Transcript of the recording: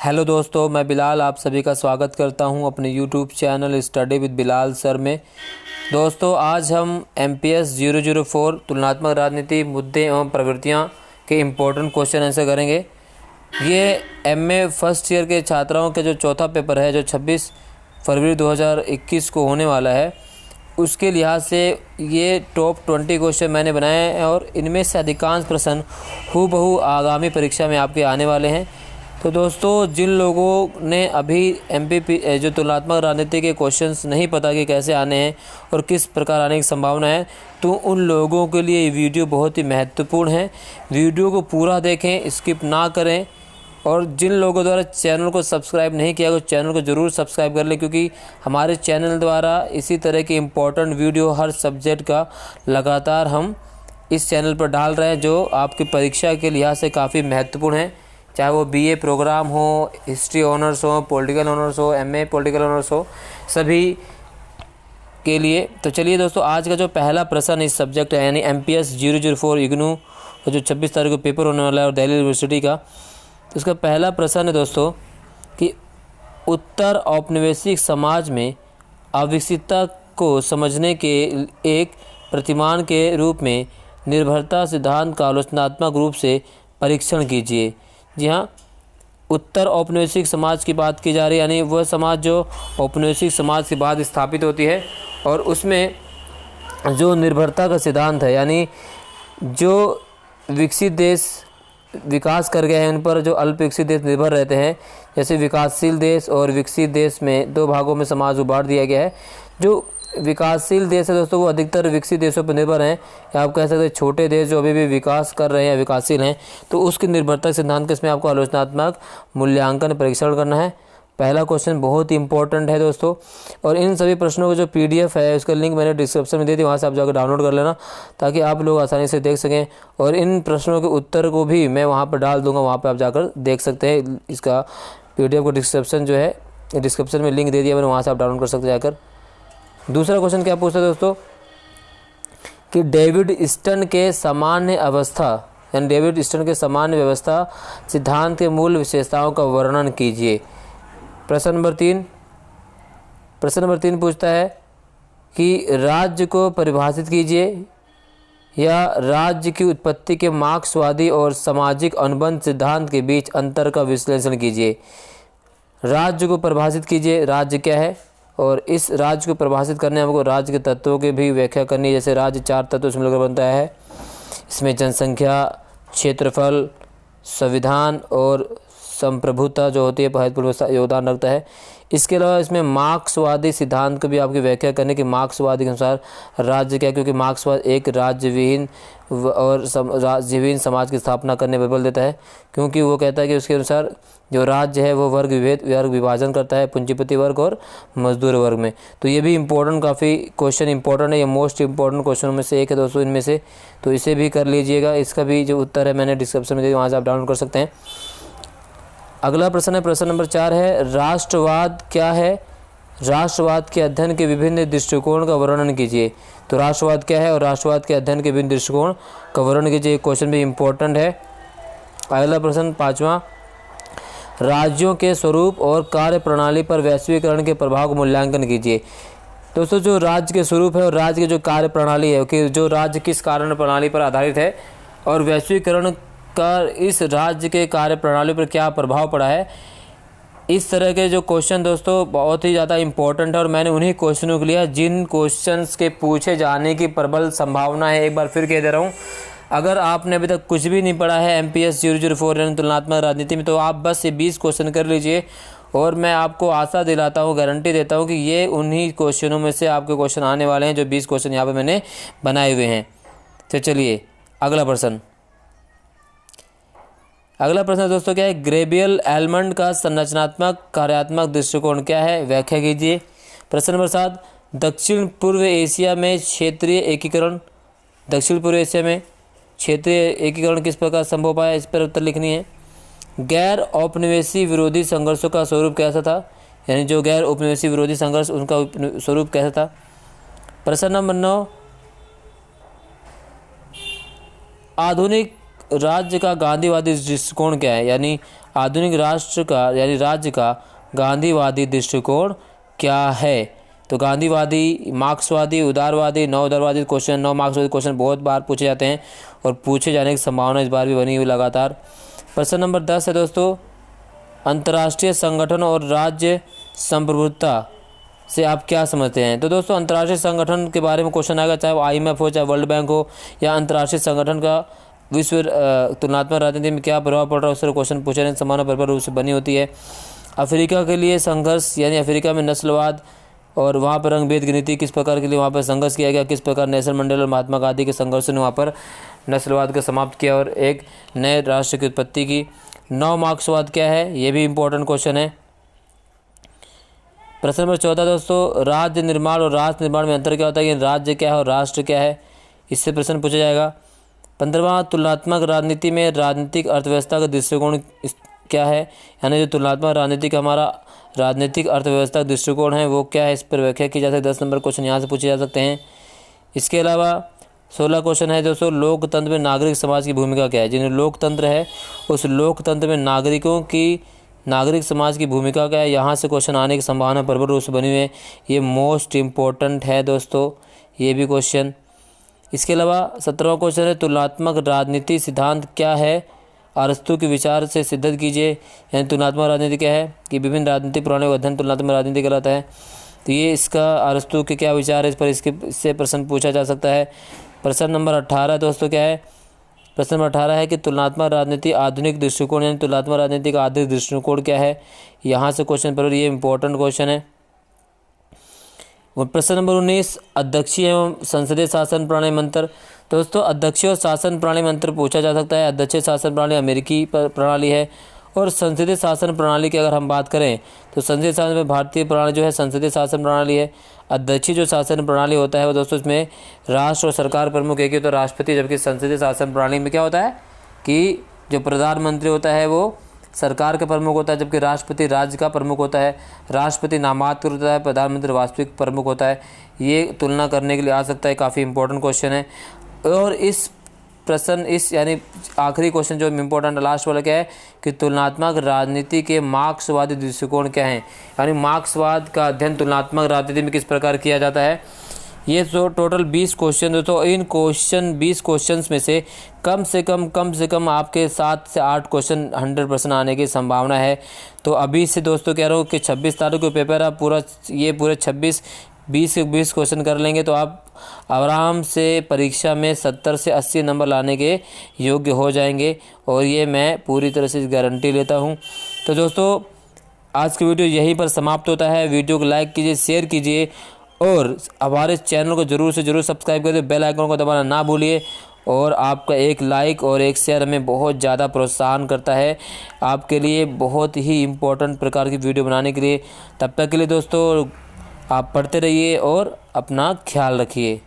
Hello दोस्तों, मैं बिलाल आप सभी का स्वागत करता हूं अपने YouTube channel study with Bilal sir में। दोस्तों, आज हम MPS 004 तुलनात्मक राजनीति मुद्दे एवं प्रवृत्तियां के इम्पोर्टेंट क्वेश्चन आंसर करेंगे। ये MA फर्स्ट ईयर के छात्राओं के जो चौथा पेपर है, जो 26 फरवरी 2021 को होने वाला है, उसके लिहाज से ये टॉप 20 क्वेश्चन मैंने बनाए हैं और इनमें से अधिकांश प्रश्न हूबहू आगामी परीक्षा में आपके आने वाले हैं। तो दोस्तों, जिन लोगों ने अभी MPP जो तुलनात्मक राजनीति के क्वेश्चंस नहीं पता कि कैसे आने हैं और किस प्रकार आने की संभावना है, तो उन लोगों के लिए ये वीडियो बहुत ही महत्वपूर्ण है। वीडियो को पूरा देखें, स्किप ना करें। और जिन लोगों द्वारा चैनल को सब्सक्राइब नहीं किया, तो चैनल को ज़रूर सब्सक्राइब कर लें, क्योंकि हमारे चैनल द्वारा इसी तरह के इम्पोर्टेंट वीडियो हर सब्जेक्ट का लगातार हम इस चैनल पर डाल रहे हैं, जो आपकी परीक्षा के लिहाज से काफ़ी महत्वपूर्ण है। चाहे वो BA प्रोग्राम हो, हिस्ट्री ऑनर्स हो, पॉलिटिकल ऑनर्स हो, MA पॉलिटिकल ऑनर्स हो, सभी के लिए। तो चलिए दोस्तों, आज का जो पहला प्रश्न इस सब्जेक्ट है, यानी MPS 004 इग्नू जो 26 तारीख को पेपर होने वाला है और दिल्ली यूनिवर्सिटी का, तो उसका पहला प्रश्न है दोस्तों कि उत्तर औपनिवेशिक समाज में अविकसितता को समझने के एक प्रतिमान के रूप में निर्भरता सिद्धांत का आलोचनात्मक रूप से परीक्षण कीजिए। जी हाँ, उत्तर औपनिवेशिक समाज की बात की जा रही है, यानी वह समाज जो औपनिवेशिक समाज के बाद स्थापित होती है और उसमें जो निर्भरता का सिद्धांत है, यानी जो विकसित देश विकास कर गए हैं उन पर जो अल्प विकसित देश निर्भर रहते हैं। जैसे विकासशील देश और विकसित देश में दो भागों में समाज को बांट दिया गया है। जो विकासशील देश है दोस्तों, वो अधिकतर विकसित देशों पर निर्भर हैं, या आप कह सकते हैं छोटे देश जो अभी भी विकास कर रहे हैं, विकासशील हैं, तो उसकी निर्भरता सिद्धांत के इसमें आपको आलोचनात्मक मूल्यांकन परीक्षण करना है। पहला क्वेश्चन बहुत ही इंपॉर्टेंट है दोस्तों, और इन सभी प्रश्नों का जो PDF है उसका लिंक मैंने डिस्क्रिप्शन में दे दी, वहाँ से आप जाकर डाउनलोड कर लेना, ताकि आप लोग आसानी से देख सकें। और इन प्रश्नों के उत्तर को भी मैं वहाँ पर डाल दूँगा, वहाँ पर आप जाकर देख सकते हैं। इसका PDF को डिस्क्रिप्शन में लिंक दे दिया मैंने, वहाँ से आप डाउनलोड कर सकते हैं जाकर। दूसरा क्वेश्चन क्या पूछता है दोस्तों कि डेविड स्टर्न के सामान्य अवस्था, यानी डेविड स्टर्न के सामान्य व्यवस्था सिद्धांत के मूल विशेषताओं का वर्णन कीजिए। प्रश्न नंबर 3 पूछता है कि राज्य को परिभाषित कीजिए, या राज्य की उत्पत्ति के मार्क्सवादी और सामाजिक अनुबंध सिद्धांत के बीच अंतर का विश्लेषण कीजिए। राज्य को परिभाषित कीजिए, राज्य क्या है, और इस राज्य को परिभाषित करने हमको राज्य के तत्वों की भी व्याख्या करनी है। जैसे राज्य 4 तत्वों से मिलकर बनता है। इसमें जनसंख्या, क्षेत्रफल, संविधान और संप्रभुता जो होती है महत्वपूर्ण योगदान रखता है। इसके अलावा इसमें मार्क्सवादी सिद्धांत को भी आपकी व्याख्या करने की, मार्क्सवादी के अनुसार राज्य क्या है, क्योंकि मार्क्सवाद एक राज्यविहीन और राज्यविहीन समाज की स्थापना करने पर बल देता है, क्योंकि वो कहता है कि उसके अनुसार जो राज्य है वो वर्ग विभाजन करता है, पूंजीपति वर्ग और मजदूर वर्ग में। तो ये भी इम्पोर्टेंट, काफ़ी क्वेश्चन इंपॉर्टेंट है, ये मोस्ट इंपॉर्टेंट क्वेश्चनों में से एक है दोस्तों इनमें से, तो इसे भी कर लीजिएगा। इसका भी जो उत्तर है मैंने डिस्क्रिप्शन में दिया, वहाँ से आप डाउनलोड कर सकते हैं। अगला प्रश्न है, प्रश्न नंबर 4 है, राष्ट्रवाद क्या है, राष्ट्रवाद के अध्ययन के विभिन्न दृष्टिकोण का वर्णन कीजिए। तो राष्ट्रवाद क्या है और राष्ट्रवाद के अध्ययन के विभिन्न दृष्टिकोण का वर्णन कीजिए। क्वेश्चन भी इम्पोर्टेंट है। अगला प्रश्न 5वां, राज्यों के स्वरूप और कार्य प्रणाली पर वैश्वीकरण के प्रभाव का मूल्यांकन कीजिए। दोस्तों, जो राज्य के स्वरूप है और राज्य की जो कार्य प्रणाली है, कि जो राज्य किस कार्य प्रणाली पर आधारित है और वैश्वीकरण का इस राज्य के कार्य प्रणाली पर क्या प्रभाव पड़ा है, इस तरह के जो क्वेश्चन दोस्तों बहुत ही ज़्यादा इंपॉर्टेंट है। और मैंने उन्हीं क्वेश्चनों के लिए जिन क्वेश्चंस के पूछे जाने की प्रबल संभावना है, एक बार फिर कह दे रहा हूँ, अगर आपने अभी तक कुछ भी नहीं पढ़ा है MPS 004 यानी तुलनात्मक राजनीति में, तो आप बस ये 20 क्वेश्चन कर लीजिए, और मैं आपको आशा दिलाता हूँ, गारंटी देता हूँ कि ये उन्हीं क्वेश्चनों में से आपके क्वेश्चन आने वाले हैं, जो 20 क्वेश्चन यहाँ पर मैंने बनाए हुए हैं। तो चलिए अगला प्रश्न दोस्तों क्या है, ग्रेबियल एलमंड का संरचनात्मक कार्यात्मक दृष्टिकोण क्या है, व्याख्या कीजिए। प्रश्न नंबर 7, दक्षिण पूर्व एशिया में क्षेत्रीय एकीकरण, दक्षिण पूर्व एशिया में क्षेत्रीय एकीकरण किस प्रकार संभव पाया, इस पर उत्तर लिखनी है। गैर औपनिवेशी विरोधी संघर्षों का स्वरूप कैसा था, यानी जो गैर औपनिवेशी विरोधी संघर्ष उनका स्वरूप कैसा था। प्रश्न नंबर 9, आधुनिक राज्य का गांधीवादी दृष्टिकोण क्या है, यानी आधुनिक राष्ट्र का यानी राज्य का गांधीवादी दृष्टिकोण क्या है। तो गांधीवादी, मार्क्सवादी, उदारवादी, नव उदारवादी क्वेश्चन, नव मार्क्सवादी क्वेश्चन बहुत बार पूछे जाते हैं और पूछे जाने की संभावना इस बार भी बनी हुई लगातार। प्रश्न नंबर 10 है दोस्तों, अंतर्राष्ट्रीय संगठन और राज्य संप्रभुता से आप क्या समझते हैं। तो दोस्तों अंतर्राष्ट्रीय संगठन के बारे में क्वेश्चन आएगा, चाहे वो IMF हो, चाहे वर्ल्ड बैंक हो, या अंतर्राष्ट्रीय संगठन का विश्व तुलनात्मक राजनीति में क्या प्रभाव पड़ रहा है, उससे क्वेश्चन पूछे जाने की संभावना बराबर रूप से बनी होती है। अफ्रीका के लिए संघर्ष, यानी अफ्रीका में नस्लवाद और वहाँ पर रंग-भेद की नीति किस प्रकार के लिए वहाँ पर संघर्ष किया गया, किस प्रकार नेल्सन मंडेला और महात्मा गांधी के संघर्ष ने वहाँ पर नस्लवाद को समाप्त किया और एक नए राष्ट्र की उत्पत्ति की। नव मार्क्सवाद क्या है, ये भी इम्पोर्टेंट क्वेश्चन है। प्रश्न नंबर 14 दोस्तों, राज्य निर्माण और राष्ट्र निर्माण में अंतर क्या होता है, ये राज्य क्या है और राष्ट्र क्या है, इससे प्रश्न पूछा जाएगा। 15वां, तुलनात्मक राजनीति में राजनीतिक अर्थव्यवस्था का दृष्टिकोण क्या है, यानी जो तुलनात्मक राजनीति का हमारा राजनीतिक अर्थव्यवस्था दृष्टिकोण है वो क्या है, इस पर व्याख्या की जा सकती है। 10 नंबर क्वेश्चन यहाँ से पूछे जा सकते हैं। इसके अलावा 16 क्वेश्चन है दोस्तों, लोकतंत्र में नागरिक समाज की भूमिका क्या है। जिन्हें लोकतंत्र है उस लोकतंत्र में नागरिक समाज की भूमिका क्या है, यहाँ से क्वेश्चन आने की संभावना प्रबल रूप से बनी हुई है। ये मोस्ट इम्पोर्टेंट है दोस्तों, ये भी क्वेश्चन। इसके अलावा 17वां क्वेश्चन है, तुलनात्मक राजनीति सिद्धांत क्या है, अरस्तु के विचार से सिद्ध कीजिए। यानी तुलनात्मक राजनीति क्या है कि विभिन्न राजनीतिक प्रणालियों का अध्ययन तुलनात्मक राजनीति कहलाता है। तो ये इसका अरस्तु के क्या विचार है, इस पर इससे प्रश्न पूछा जा सकता है। प्रश्न नंबर 18 दोस्तों क्या है, प्रश्न नंबर 18 है कि तुलनात्मक राजनीति आधुनिक दृष्टिकोण, यानी तुलनात्मक राजनीति का आधुनिक दृष्टिकोण क्या है, यहाँ से क्वेश्चन पर ये इंपॉर्टेंट क्वेश्चन है। प्रश्न नंबर 19, अध्यक्षीय एवं संसदीय शासन प्रणाली में अंतर। दोस्तों अध्यक्षीय और शासन प्रणाली में अंतर पूछा जा सकता है। अध्यक्षीय शासन प्रणाली अमेरिकी प्रणाली है और संसदीय शासन प्रणाली की अगर हम बात करें तो संसदीय शासन में भारतीय प्रणाली जो है संसदीय शासन प्रणाली है। अध्यक्षीय जो शासन प्रणाली होता है वो दोस्तों इसमें राष्ट्र और सरकार प्रमुख एक ही तो राष्ट्रपति, जबकि संसदीय शासन प्रणाली में क्या होता है कि जो प्रधानमंत्री होता है वो सरकार का प्रमुख होता है, जबकि राष्ट्रपति राज्य का प्रमुख होता है। राष्ट्रपति नामात्र होता है, प्रधानमंत्री वास्तविक प्रमुख होता है। ये तुलना करने के लिए आ सकता है, काफ़ी इंपॉर्टेंट क्वेश्चन है। और इस यानी आखिरी क्वेश्चन जो इम्पोर्टेंट लास्ट वाला क्या है कि तुलनात्मक राजनीति के मार्क्सवादी दृष्टिकोण क्या है, यानी मार्क्सवाद का अध्ययन तुलनात्मक राजनीति में किस प्रकार किया जाता है। ये तो टोटल 20 क्वेश्चन दोस्तों, इन 20 क्वेश्चंस में से कम से कम आपके 7 से 8 क्वेश्चन 100% आने की संभावना है। तो अभी से दोस्तों कह रहा हूँ कि 26 तारीख को पेपर है, पूरे 20 क्वेश्चन कर लेंगे तो आप आराम से परीक्षा में 70 से 80 नंबर लाने के योग्य हो जाएंगे, और ये मैं पूरी तरह से गारंटी लेता हूँ। तो दोस्तों आज की वीडियो यहीं पर समाप्त होता है। वीडियो को लाइक कीजिए, शेयर कीजिए और हमारे चैनल को ज़रूर से ज़रूर सब्सक्राइब करिए, बेल आइकन को दबाना ना भूलिए। और आपका एक लाइक और एक शेयर हमें बहुत ज़्यादा प्रोत्साहन करता है आपके लिए बहुत ही इम्पोर्टेंट प्रकार की वीडियो बनाने के लिए। तब तक के लिए दोस्तों आप पढ़ते रहिए और अपना ख्याल रखिए।